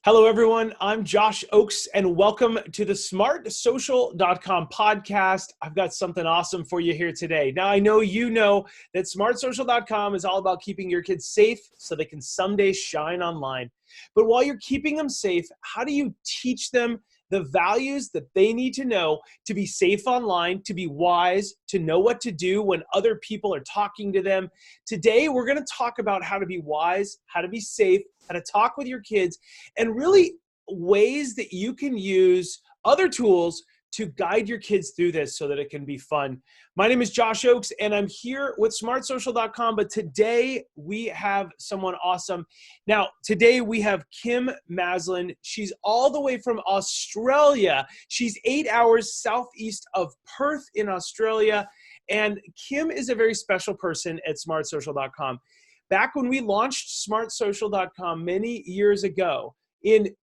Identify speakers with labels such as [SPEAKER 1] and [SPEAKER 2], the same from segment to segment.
[SPEAKER 1] Hello, everyone. I'm Josh Ochs, and welcome to the smartsocial.com podcast. I've got something awesome for you here today. Now, I know you know that smartsocial.com is all about keeping your kids safe so they can someday shine online. But while you're keeping them safe, how do you teach them the values that they need to know to be safe online, to be wise, to know what to do when other people are talking to them? Today, we're going to talk about how to be wise, how to be safe, how to talk with your kids, and really ways that you can use other tools to guide your kids through this so that it can be fun. My name is Josh Ochs, and I'm here with smartsocial.com, but today we have someone awesome. Now, today we have Kim Maslin. She's all the way from Australia. She's 8 hours southeast of Perth in Australia, and Kim is a very special person at smartsocial.com. Back when we launched smartsocial.com many years ago,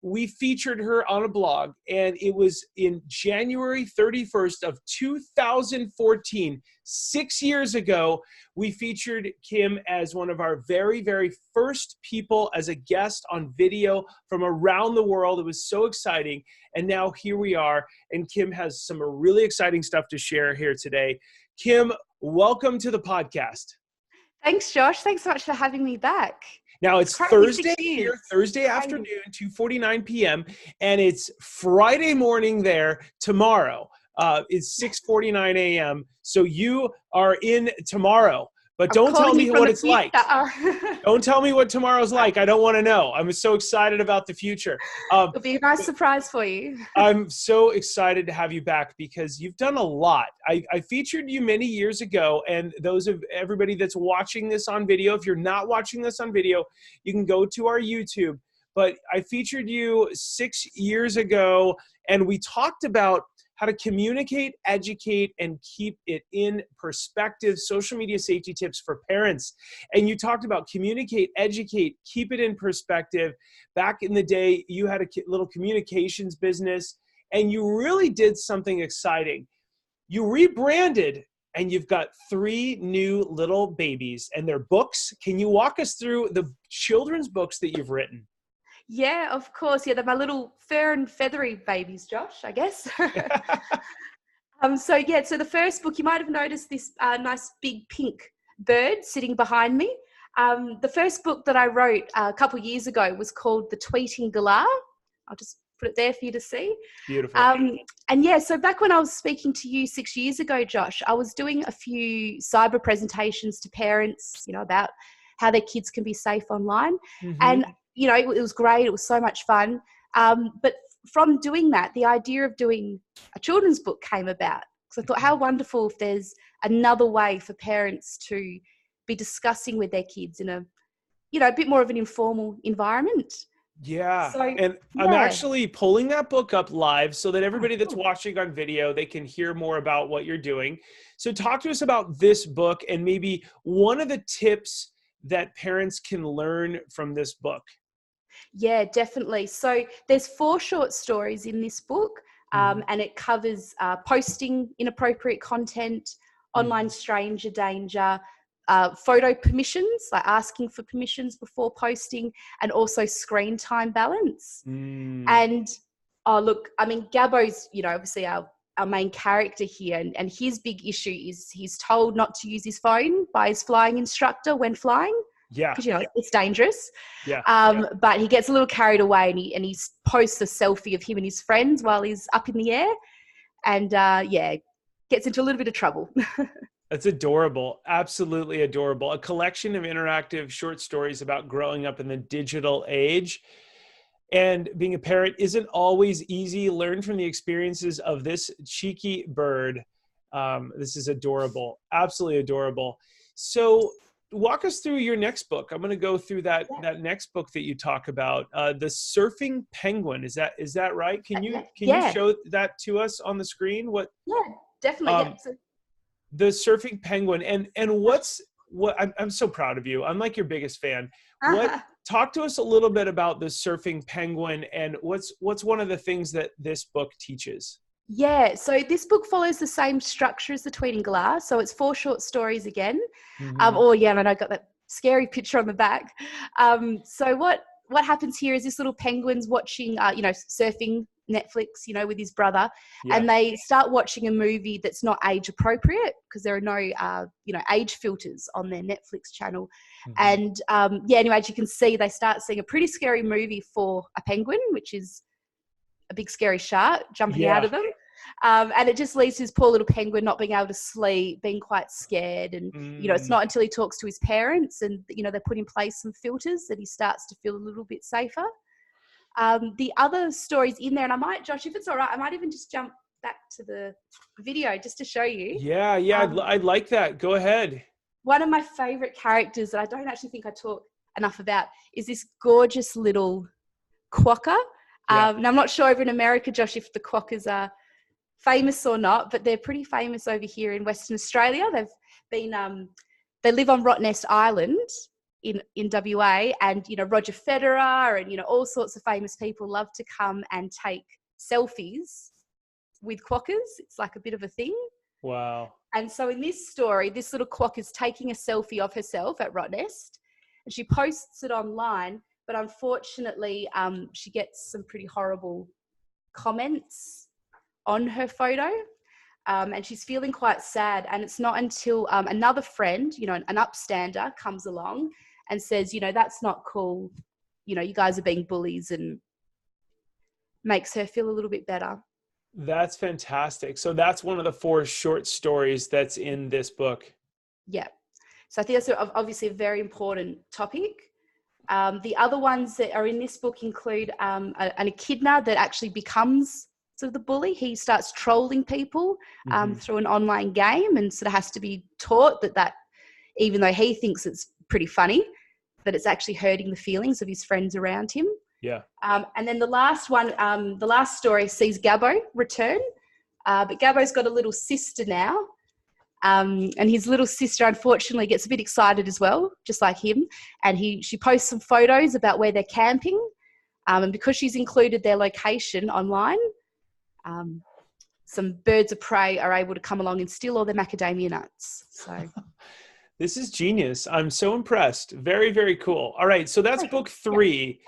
[SPEAKER 1] we featured her on a blog, and it was in January 31st of 2014, 6 years ago. We featured Kim as one of our very, very first people as a guest on video from around the world. It was so exciting. And now here we are, and Kim has some really exciting stuff to share here today. Kim, welcome to the podcast.
[SPEAKER 2] Thanks, Josh. Thanks so much for having me back.
[SPEAKER 1] Now, it's Thursday here, Thursday afternoon, 2:49 p.m., and it's Friday morning there tomorrow. It's 6:49 a.m., so you are in tomorrow. But don't tell me what it's like. Don't tell me what tomorrow's like. I don't want to know. I'm so excited about the future.
[SPEAKER 2] It'll be a nice surprise for you.
[SPEAKER 1] I'm so excited to have you back because you've done a lot. I featured you many years ago, and everybody that's watching this on video, if you're not watching this on video, you can go to our YouTube. But I featured you 6 years ago, and we talked about how to communicate, educate, and keep it in perspective, social media safety tips for parents. And you talked about communicate, educate, keep it in perspective. Back in the day, you had a little communications business, and you really did something exciting. You rebranded, and you've got 3 new little babies, and they're books. Can you walk us through the children's books that you've written?
[SPEAKER 2] Yeah, of course. Yeah, they're my little fur and feathery babies, Josh, I guess. So the first book, you might have noticed this nice big pink bird sitting behind me. The first book that I wrote a couple of years ago was called The Tweeting Galah. I'll just put it there for you to see.
[SPEAKER 1] Beautiful.
[SPEAKER 2] So back when I was speaking to you 6 years ago, Josh, I was doing a few cyber presentations to parents, about how their kids can be safe online. Mm-hmm. And it was great. It was so much fun. But from doing that, the idea of doing a children's book came about. So I thought, how wonderful if there's another way for parents to be discussing with their kids in a bit more of an informal environment.
[SPEAKER 1] Yeah. I'm actually pulling that book up live so that everybody that's watching on video, they can hear more about what you're doing. So talk to us about this book and maybe one of the tips that parents can learn from this book.
[SPEAKER 2] Yeah, definitely. So there's 4 short stories in this book, and it covers posting inappropriate content, online stranger danger, photo permissions, like asking for permissions before posting, and also screen time balance. And Gabbo's, obviously our main character here, and his big issue is he's told not to use his phone by his flying instructor when flying.
[SPEAKER 1] Yeah.
[SPEAKER 2] Because, it's dangerous.
[SPEAKER 1] Yeah.
[SPEAKER 2] But he gets a little carried away and he posts a selfie of him and his friends while he's up in the air. And, gets into a little bit of trouble.
[SPEAKER 1] That's adorable. Absolutely adorable. A collection of interactive short stories about growing up in the digital age. And being a parent isn't always easy. Learn from the experiences of this cheeky bird. This is adorable. Absolutely adorable. So walk us through your next book. I'm going to go through that next book that you talk about, The Surfing Penguin. Is that right? Can you show that to us on the screen?
[SPEAKER 2] Yeah, definitely.
[SPEAKER 1] The Surfing Penguin, and I'm so proud of you. I'm like your biggest fan. Talk to us a little bit about The Surfing Penguin and what's one of the things that this book teaches.
[SPEAKER 2] Yeah, so this book follows the same structure as The Tweeting Galah. So it's 4 short stories again. And I got that scary picture on the back. So what what happens here is this little penguin's watching, surfing Netflix, with his brother,
[SPEAKER 1] Yeah.
[SPEAKER 2] and they start watching a movie that's not age appropriate because there are no, age filters on their Netflix channel.
[SPEAKER 1] Mm-hmm.
[SPEAKER 2] And anyway, as you can see, they start seeing a pretty scary movie for a penguin, which is a big scary shark jumping out
[SPEAKER 1] Yeah.
[SPEAKER 2] of them. And it just leaves his poor little penguin not being able to sleep, being quite scared. And, it's not until he talks to his parents and, they put in place some filters that he starts to feel a little bit safer. The other stories in there, and I might, Josh, if it's all right, I might even just jump back to the video just to show you.
[SPEAKER 1] Yeah. I'd like that. Go ahead.
[SPEAKER 2] One of my favorite characters that I don't actually think I talk enough about is this gorgeous little quokka.
[SPEAKER 1] Yeah.
[SPEAKER 2] Now, I'm not sure over in America, Josh, if the quokkas are famous or not, but they're pretty famous over here in Western Australia. They've been, they live on Rottnest Island in WA, and, Roger Federer and, all sorts of famous people love to come and take selfies with quokkas. It's like a bit of a thing.
[SPEAKER 1] Wow.
[SPEAKER 2] And so in this story, this little quokka is taking a selfie of herself at Rottnest, and she posts it online. But unfortunately, she gets some pretty horrible comments on her photo, and she's feeling quite sad. And it's not until another friend, an upstander, comes along and says, that's not cool. You guys are being bullies, and makes her feel a little bit better.
[SPEAKER 1] That's fantastic. So that's one of the 4 short stories that's in this book.
[SPEAKER 2] Yeah. So I think that's obviously a very important topic. The other ones that are in this book include an echidna that actually becomes sort of the bully. He starts trolling people through an online game, and sort of has to be taught that even though he thinks it's pretty funny, that it's actually hurting the feelings of his friends around him.
[SPEAKER 1] Yeah.
[SPEAKER 2] And then the last one, the last story sees Gabbo return, but Gabbo's got a little sister now. And his little sister, unfortunately, gets a bit excited as well, just like him. And she posts some photos about where they're camping. And because she's included their location online, some birds of prey are able to come along and steal all their macadamia nuts. So
[SPEAKER 1] this is genius. I'm so impressed. Very, very cool. All right. So that's book 3.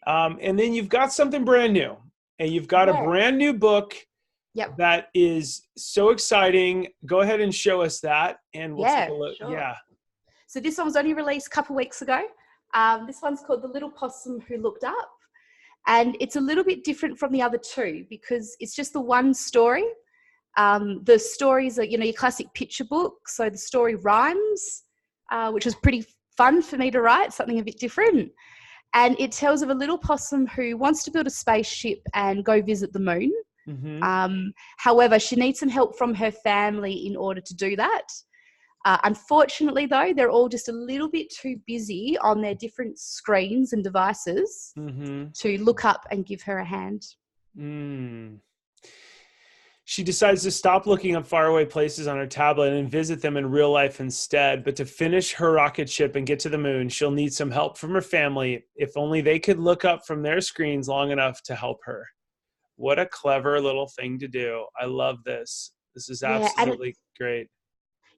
[SPEAKER 1] And then you've got something brand new. And you've got a brand new book.
[SPEAKER 2] Yep.
[SPEAKER 1] That is so exciting. Go ahead and show us that, and we'll take a look.
[SPEAKER 2] Sure.
[SPEAKER 1] Yeah.
[SPEAKER 2] So this one was only released a couple of weeks ago. This one's called The Little Possum Who Looked Up. And it's a little bit different from the other 2 because it's just the one story. The stories are, your classic picture book. So the story rhymes, which was pretty fun for me to write, something a bit different. And it tells of a little possum who wants to build a spaceship and go visit the moon. Mm-hmm. However, she needs some help from her family in order to do that. Unfortunately, though, they're all just a little bit too busy on their different screens and devices to look up and give her a hand.
[SPEAKER 1] She decides to stop looking up faraway places on her tablet and visit them in real life instead. But to finish her rocket ship and get to the moon, she'll need some help from her family. If only they could look up from their screens long enough to help her. What a clever little thing to do. I love this. This is absolutely great.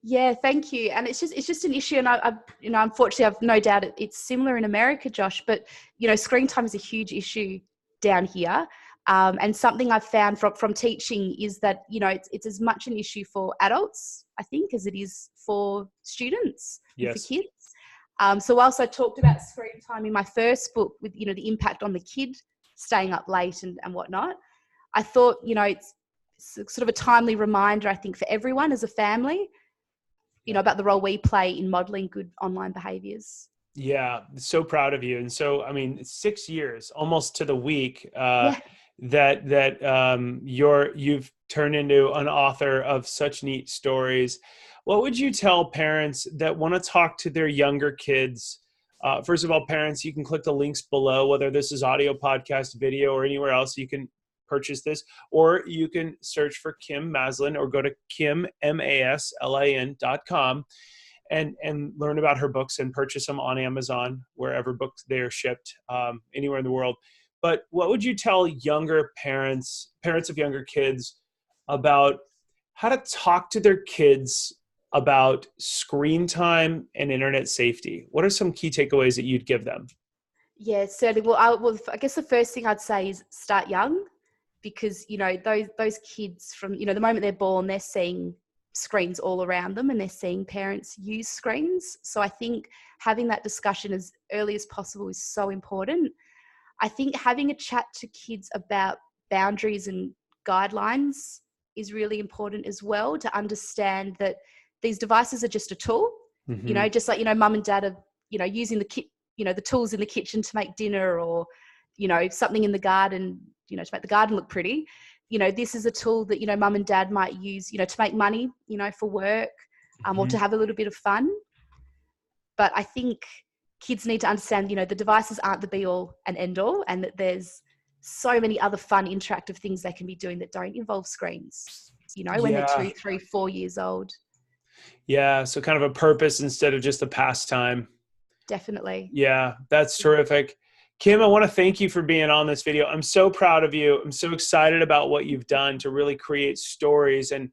[SPEAKER 2] Yeah, thank you. And it's just an issue. And I unfortunately, I've no doubt it's similar in America, Josh, but, screen time is a huge issue down here. And something I've found from teaching is that, it's as much an issue for adults, I think, as it is for students, and for kids. So whilst I talked about screen time in my first book with, the impact on the kid staying up late and whatnot, I thought, it's sort of a timely reminder, I think, for everyone as a family, about the role we play in modeling good online behaviors.
[SPEAKER 1] Yeah, so proud of you. And so, 6 years, almost to the week, that you've turned into an author of such neat stories. What would you tell parents that want to talk to their younger kids? First of all, parents, you can click the links below, whether this is audio, podcast, video, or anywhere else you can purchase this, or you can search for Kim Maslin or go to kimmaslin.com and learn about her books and purchase them on Amazon, wherever books they are shipped, anywhere in the world. But what would you tell younger parents of younger kids about how to talk to their kids about screen time and internet safety? What are some key takeaways that you'd give them?
[SPEAKER 2] Yeah, certainly. Well, I guess the first thing I'd say is start young, because, you know, those kids from, you know, the moment they're born, they're seeing screens all around them and they're seeing parents use screens. So I think having that discussion as early as possible is so important. I think having a chat to kids about boundaries and guidelines is really important as well, to understand that these devices are just a tool, you know, just like, you know, mum and dad are, you know, using the tools in the kitchen to make dinner, or, you know, something in the garden, you know, to make the garden look pretty. You know, this is a tool that, you know, mum and dad might use, you know, to make money, you know, for work, or to have a little bit of fun. But I think kids need to understand, you know, the devices aren't the be all and end all, and that there's so many other fun, interactive things they can be doing that don't involve screens, you know, when they're
[SPEAKER 1] Yeah.
[SPEAKER 2] 2, 3, 4 years old.
[SPEAKER 1] Yeah. So kind of a purpose instead of just a pastime.
[SPEAKER 2] Definitely.
[SPEAKER 1] Yeah, that's terrific. Kim, I want to thank you for being on this video. I'm so proud of you. I'm so excited about what you've done to really create stories. And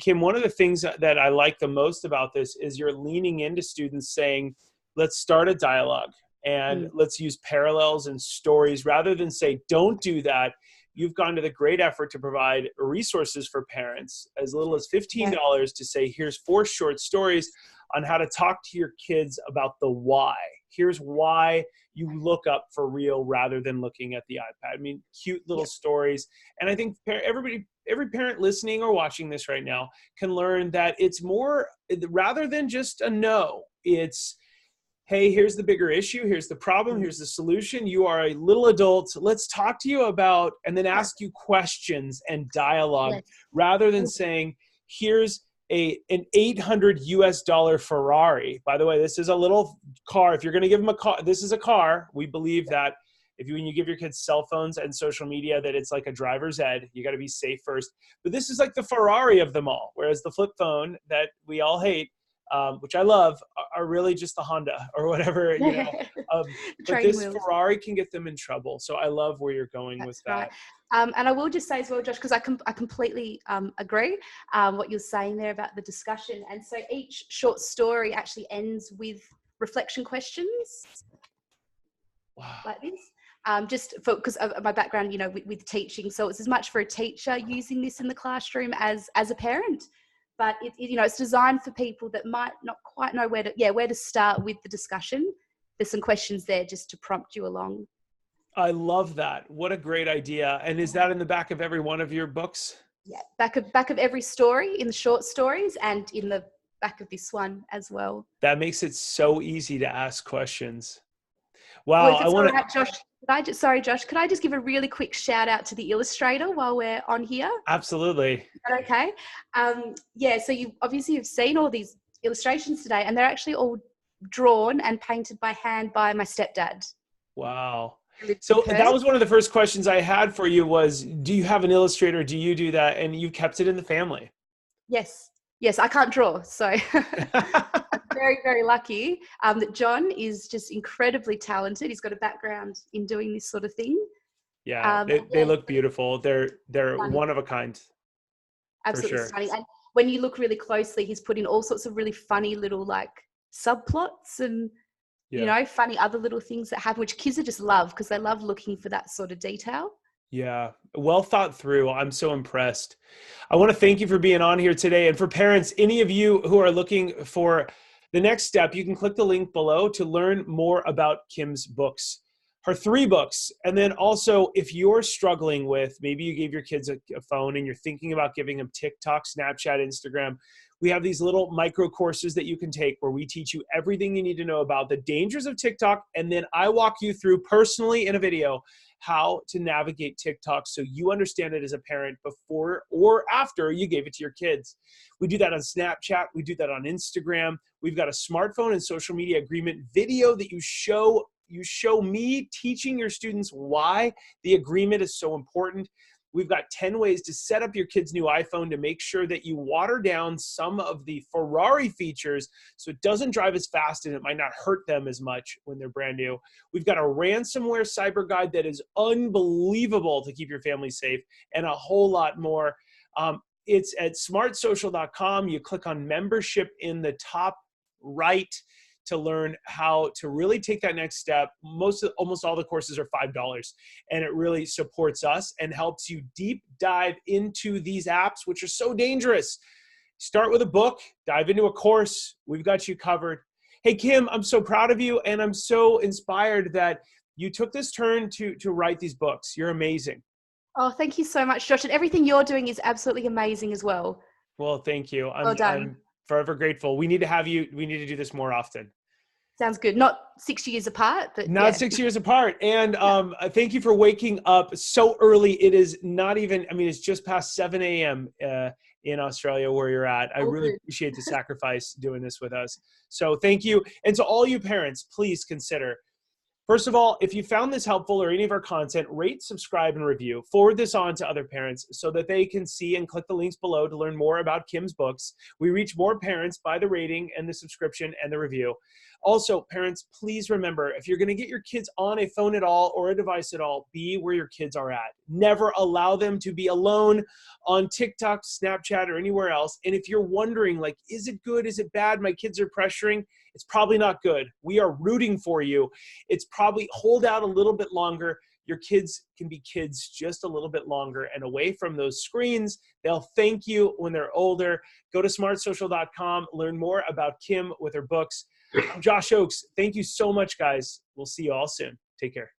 [SPEAKER 1] Kim, one of the things that I like the most about this is you're leaning into students saying, let's start a dialogue and let's use parallels and stories rather than say, don't do that. You've gone to the great effort to provide resources for parents as little as $15 to say, here's 4 short stories on how to talk to your kids about the why. Here's why you look up for real rather than looking at the iPad. I mean, cute little stories. And I think every parent listening or watching this right now can learn that it's more, rather than just a no, it's, hey, here's the bigger issue. Here's the problem. Here's the solution. You are a little adult. Let's talk to you about, and then ask you questions and dialogue rather than saying, here's an $800 Ferrari. By the way, this is a little car. If you're going to give them a car, this is a car. We believe that when you give your kids cell phones and social media, that it's like a driver's ed. You got to be safe first. But this is like the Ferrari of them all. Whereas the flip phone that we all hate, which I love, are really just the Honda or whatever, you know. But this Ferrari can get them in trouble. So I love where you're going with that.
[SPEAKER 2] Right. And I will just say as well, Josh, because I completely agree what you're saying there about the discussion. And so each short story actually ends with reflection questions. Wow. Like this. Just because of my background, you know, with teaching. So it's as much for a teacher using this in the classroom as a parent. But you know, it's designed for people that might not quite know where to start with the discussion. There's some questions there just to prompt you along.
[SPEAKER 1] I love that. What a great idea. And is that in the back of every one of your books?
[SPEAKER 2] Yeah, back of every story, in the short stories, and in the back of this one as well.
[SPEAKER 1] That makes it so easy to ask questions. Wow.
[SPEAKER 2] Well, if it's all right, Josh, Josh, could I just give a really quick shout out to the illustrator while we're on here?
[SPEAKER 1] Absolutely.
[SPEAKER 2] Is that okay? Yeah, so you've seen all these illustrations today, and they're actually all drawn and painted by hand by my stepdad.
[SPEAKER 1] Wow. So that was one of the first questions I had for you was, do you have an illustrator? Do you do that? And you kept it in the family.
[SPEAKER 2] Yes. Yes, I can't draw. So I'm very, very lucky that John is just incredibly talented. He's got a background in doing this sort of thing.
[SPEAKER 1] Yeah, they look beautiful. They're one of a kind.
[SPEAKER 2] Absolutely stunning. And when you look really closely, he's put in all sorts of really funny little like subplots and you know, funny other little things that happen, which kids are just love because they love looking for that sort of detail.
[SPEAKER 1] Yeah, well thought through. I'm so impressed. I want to thank you for being on here today. And for parents, any of you who are looking for the next step, you can click the link below to learn more about Kim's books, her 3 books. And then also, if you're struggling with, maybe you gave your kids a phone and you're thinking about giving them TikTok, Snapchat, Instagram, we have these little micro courses that you can take where we teach you everything you need to know about the dangers of TikTok. And then I walk you through personally in a video how to navigate TikTok so you understand it as a parent before or after you gave it to your kids. We do that on Snapchat. We do that on Instagram. We've got a smartphone and social media agreement video that you show me teaching your students why the agreement is so important. We've got 10 ways to set up your kid's new iPhone to make sure that you water down some of the Ferrari features so it doesn't drive as fast and it might not hurt them as much when they're brand new. We've got a ransomware cyber guide that is unbelievable to keep your family safe and a whole lot more. It's at smartsocial.com. You click on membership in the top right to learn how to really take that next step. Almost all the courses are $5, and it really supports us and helps you deep dive into these apps, which are so dangerous. Start with a book, dive into a course. We've got you covered. Hey, Kim, I'm so proud of you, and I'm so inspired that you took this turn to write these books. You're amazing.
[SPEAKER 2] Oh, thank you so much, Josh. And everything you're doing is absolutely amazing as well.
[SPEAKER 1] Well, thank you.
[SPEAKER 2] Well done.
[SPEAKER 1] I'm forever grateful. We need to have you. We need to do this more often.
[SPEAKER 2] Sounds good. Not 6 years apart, but
[SPEAKER 1] not 6 years apart. And thank you for waking up so early. It is not even, I mean, it's just past 7 a.m. In Australia where you're at. I really appreciate the sacrifice doing this with us. So thank you. And to all you parents, please consider, first of all, if you found this helpful or any of our content, rate, subscribe, and review. Forward this on to other parents so that they can see and click the links below to learn more about Kim's books. We reach more parents by the rating and the subscription and the review. Also, parents, please remember, if you're going to get your kids on a phone at all or a device at all, be where your kids are at. Never allow them to be alone on TikTok, Snapchat, or anywhere else. And if you're wondering, like, is it good? Is it bad? My kids are pressuring. It's probably not good. We are rooting for you. It's probably hold out a little bit longer. Your kids can be kids just a little bit longer and away from those screens. They'll thank you when they're older. Go to smartsocial.com. Learn more about Kim with her books. I'm Josh Ochs. Thank you so much, guys. We'll see you all soon. Take care.